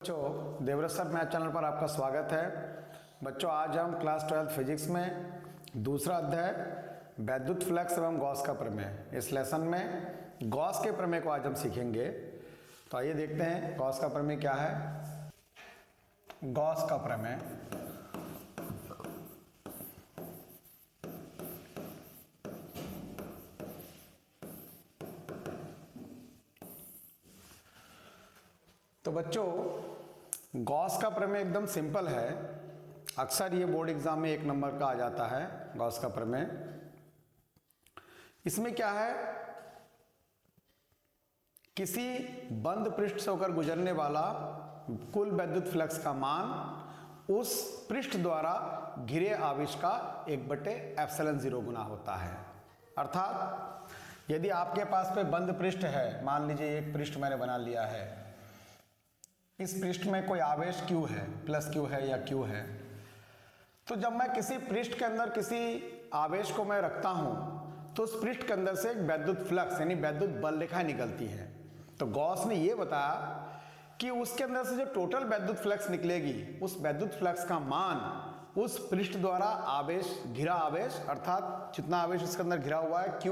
बच्चों, Devvrat sir math channel पर आपका स्वागत है। बच्चों, आज हम क्लास 12 फिजिक्स में दूसरा अध्याय वैद्युत फ्लक्स एवं गॉस का प्रमेय, इस लेसन में गॉस के प्रमेय को आज हम सीखेंगे। तो आइए देखते हैं गॉस का प्रमेय क्या है। गॉस का प्रमेय तो बच्चों, गॉस का प्रमेय एकदम सिंपल है। अक्सर ये बोर्ड एग्जाम में 1 नंबर का आ जाता है गॉस का प्रमेय। इसमें क्या है, किसी बंद पृष्ठ से होकर गुजरने वाला कुल वैद्युत फ्लक्स का मान उस पृष्ठ द्वारा घिरे आवेश का 1/ε0 गुना होता है। अर्थात यदि आपके पास पे बंद पृष्ठ है, मान लीजिए एक पृष्ठ मैंने बना लिया है, इस पृष्ठ में कोई आवेश Q है, प्लस Q है या Q है, तो जब मैं किसी पृष्ठ के अंदर किसी आवेश को मैं रखता हूं तो उस पृष्ठ के अंदर से एक वैद्युत फ्लक्स यानी वैद्युत बल रेखा निकलती है। तो गॉस ने यह बताया कि उसके अंदर से जो टोटल वैद्युत फ्लक्स निकलेगी, उस वैद्युत फ्लक्स का मान उस पृष्ठ द्वारा आवेश घिरा आवेश, अर्थात जितना आवेश उसके अंदर घिरा हुआ है Q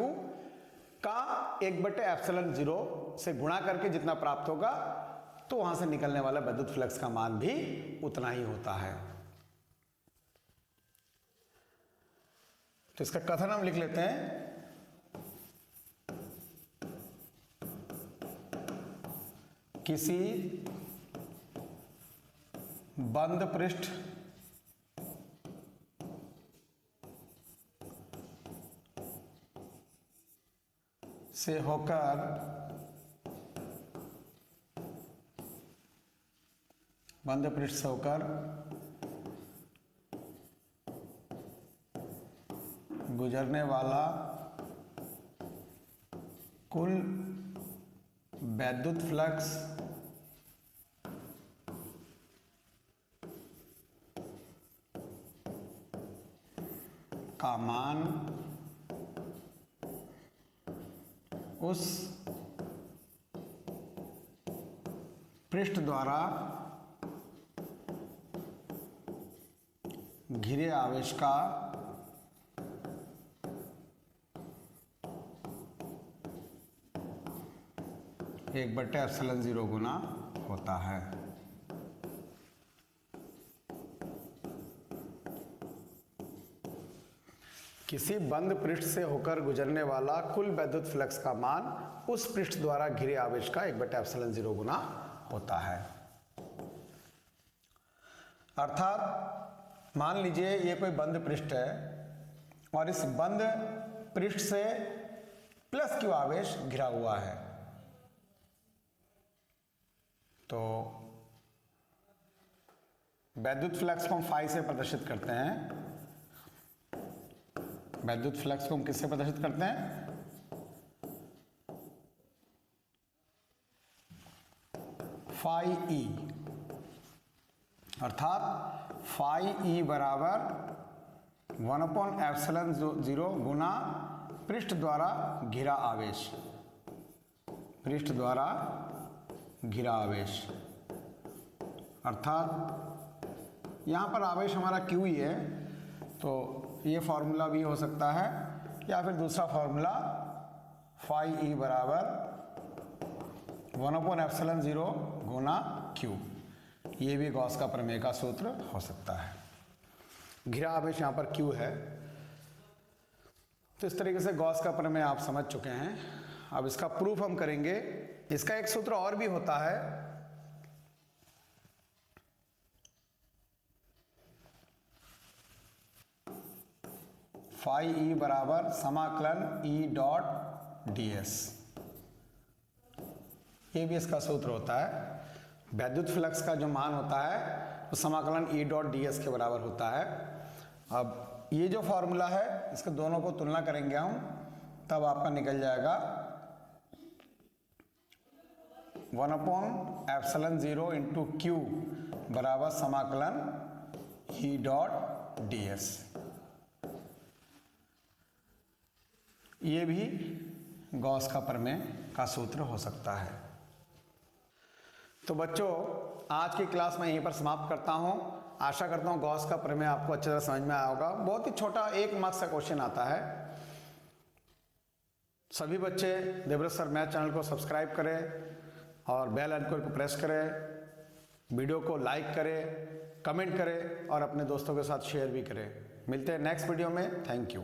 का 1/ε0 से गुणा करके जितना प्राप्त होगा, तो वहां से निकलने वाला वैद्युत फ्लक्स का मान भी उतना ही होता है। तो इसका कथन हम लिख लेते हैं। किसी बंद पृष्ठ से होकर गुजरने वाला कुल वैद्युत फ्लक्स का मान उस पृष्ठ द्वारा घिरे आवेश का 1/ε0 गुना होता है। किसी बंद पृष्ठ से होकर गुजरने वाला कुल वैद्युत फ्लक्स का मान उस पृष्ठ द्वारा घिरे आवेश का 1/ε0 गुना होता है। अर्थात मान लीजिए ये कोई बंद पृष्ठ है और इस बंद पृष्ठ से प्लस Q आवेश घिरा हुआ है, तो वैद्युत फ्लक्स को हम फाई से प्रदर्शित करते हैं। वैद्युत फ्लक्स को हम किससे प्रदर्शित करते हैं? फाई ई, अर्थात फाई ई बराबर 1/ε0 गुना पृष्ठ द्वारा घिरा आवेश, पृष्ठ द्वारा घिरा आवेश। अर्थात यहाँ पर आवेश हमारा Q ही है, तो ये फॉर्मूला भी हो सकता है, या फिर दूसरा फॉर्मूला फाई ई बराबर 1/ε0 गुना Q, ये भी गॉस का प्रमेय का सूत्र हो सकता है। घिरा आवेश यहाँ पर Q है। तो इस तरीके से गॉस का प्रमेय आप समझ चुके हैं। अब इसका प्रूफ हम करेंगे। इसका एक सूत्र और भी होता है, फाई ई बराबर समाकलन E डॉट ds। ये भी इसका सूत्र होता है। वैद्युत फ्लक्स का जो मान होता है वो समाकलन E डॉट ds के बराबर होता है। अब ये जो फॉर्मूला है, इसके दोनों को तुलना करेंगे हम, तब आपका निकल जाएगा 1/ε0 इंटू Q बराबर समाकलन E डॉट ds। ये भी गॉस का प्रमेय का सूत्र हो सकता है। तो बच्चों, आज की क्लास मैं यहीं पर समाप्त करता हूँ। आशा करता हूँ गॉस का प्रमेय आपको अच्छी तरह समझ में आया होगा। बहुत ही छोटा 1 मार्क्स का क्वेश्चन आता है। सभी बच्चे देवव्रत सर मैथ चैनल को सब्सक्राइब करें और बेल आइकन को प्रेस करें, वीडियो को लाइक करें, कमेंट करें और अपने दोस्तों के साथ शेयर भी करें। मिलते हैं नेक्स्ट वीडियो में। Thank you.